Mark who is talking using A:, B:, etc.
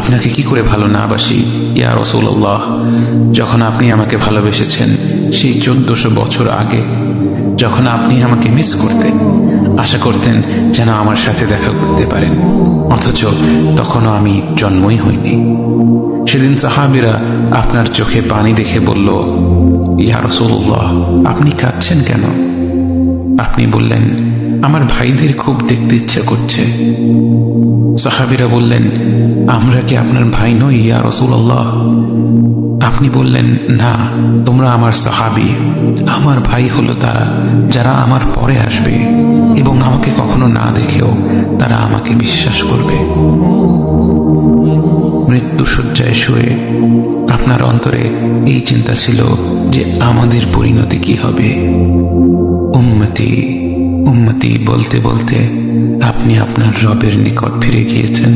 A: আপনাকে কি করে ভালো না বাসি ইয়া রাসূলুল্লাহ। যখন আপনি আমাকে ভালোবেসেছেন সেই 1400 বছর আগে, যখন আপনি আমাকে মিস করতেন, আশা করতেন যেন আমার সাথে দেখা করতে পারেন, অথচ তখনও আমি জন্মই হইনি। সেদিন সাহাবীরা আপনার চোখে পানি দেখে বলল, ইয়া রাসূলুল্লাহ, আপনি কাঁদছেন কেন? আপনি বললেন, আমার ভাইদের খুব দেখতে ইচ্ছা করছে। সাহাবীরা বললেন, আমরা কি আপনার ভাই নই ইয়া রাসূলুল্লাহ? আপনি বললেন, না, তোমরা আমার সাহাবী। আমার ভাই হলো তারা যারা আমার পরে আসবে এবং আমাকে কখনো না দেখেও তারা আমাকে বিশ্বাস করবে। মৃত্যু শয্যায় শুয়ে আপনার অন্তরে এই চিন্তা ছিল যে আমাদের পরিণতি কি হবে। উম্মতি উম্মতি বলতে বলতে আপনি আপনার রবের নিকট ফিরে গিয়েছেন।